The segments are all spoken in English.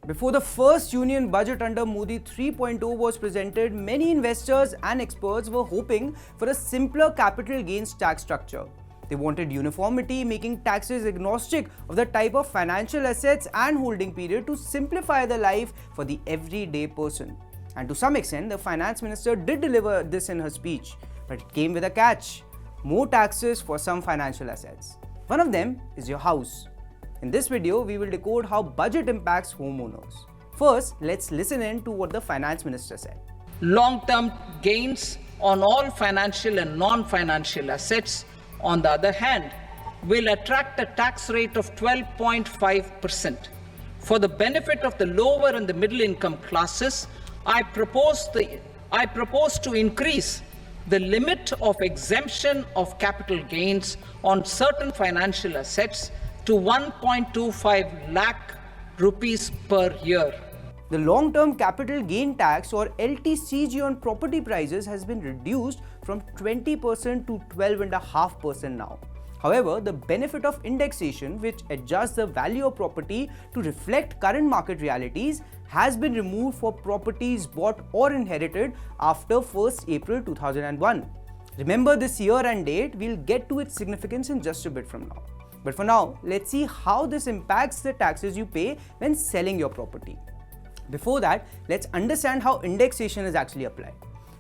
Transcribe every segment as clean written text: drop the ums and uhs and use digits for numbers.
Before the first union budget under Modi 3.0 was presented, many investors and experts were hoping for a simpler capital gains tax structure. They wanted uniformity, making taxes agnostic of the type of financial assets and holding period to simplify the life for the everyday person. And to some extent, the finance minister did deliver this in her speech, but it came with a catch: more taxes for some financial assets. One of them is your house. In this video, we will decode how budget impacts homeowners. First, let's listen in to what the finance minister said. Long-term gains on all financial and non-financial assets, on the other hand, will attract a tax rate of 12.5%. For the benefit of the lower and the middle income classes, I propose to increase the limit of exemption of capital gains on certain financial assets to 1.25 lakh rupees per year. The long-term capital gain tax or LTCG on property prices has been reduced from 20% to 12.5% now. However, the benefit of indexation, which adjusts the value of property to reflect current market realities, has been removed for properties bought or inherited after 1st April 2001. Remember this year and date, we'll get to its significance in just a bit from now. But for now, let's see how this impacts the taxes you pay when selling your property. Before that, let's understand how indexation is actually applied.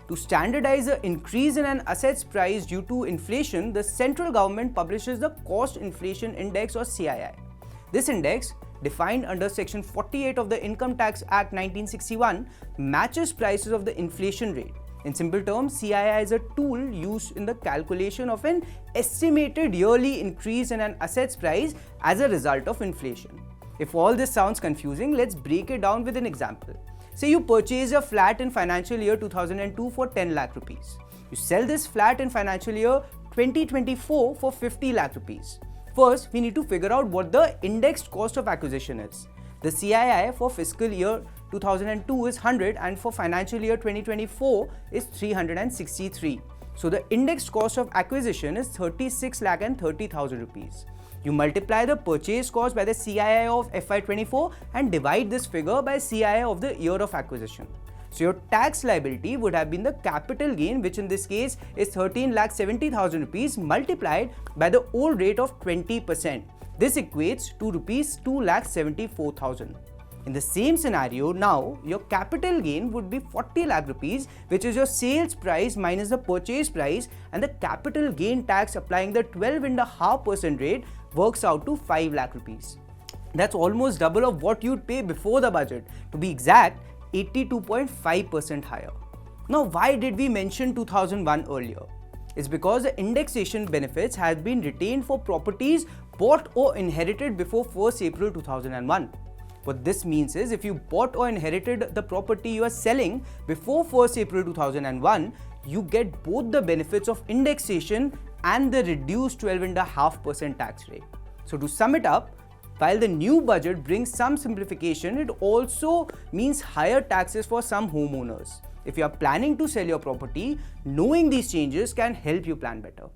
To standardize the increase in an asset's price due to inflation, the central government publishes the Cost Inflation Index or CII. This index, defined under Section 48 of the Income Tax Act 1961, matches prices of the inflation rate. In simple terms, CII is a tool used in the calculation of an estimated yearly increase in an asset's price as a result of inflation. If all this sounds confusing, let's break it down with an example. Say you purchase a flat in financial year 2002 for 10 lakh rupees. You sell this flat in financial year 2024 for 50 lakh rupees. First, we need to figure out what the indexed cost of acquisition is. The CII for fiscal year 2002 is 100 and for financial year 2024 is 363. So the indexed cost of acquisition is 36 lakh and 30,000 rupees. You multiply the purchase cost by the CII of FY24 and divide this figure by CII of the year of acquisition. So your tax liability would have been the capital gain, which in this case is 13,70,000 rupees multiplied by the old rate of 20%. This equates to rupees 2,74,000. In the same scenario, now your capital gain would be 40 lakh rupees, which is your sales price minus the purchase price, and the capital gain tax applying the 12.5% rate works out to 5 lakh rupees. That's almost double of what you'd pay before the budget. To be exact, 82.5% higher. Now, why did we mention 2001 earlier? It's because the indexation benefits had been retained for properties bought or inherited before 1st April 2001. What this means is, if you bought or inherited the property you are selling before 1st April 2001, you get both the benefits of indexation and the reduced 12.5% tax rate. So to sum it up, while the new budget brings some simplification, it also means higher taxes for some homeowners. If you are planning to sell your property, knowing these changes can help you plan better.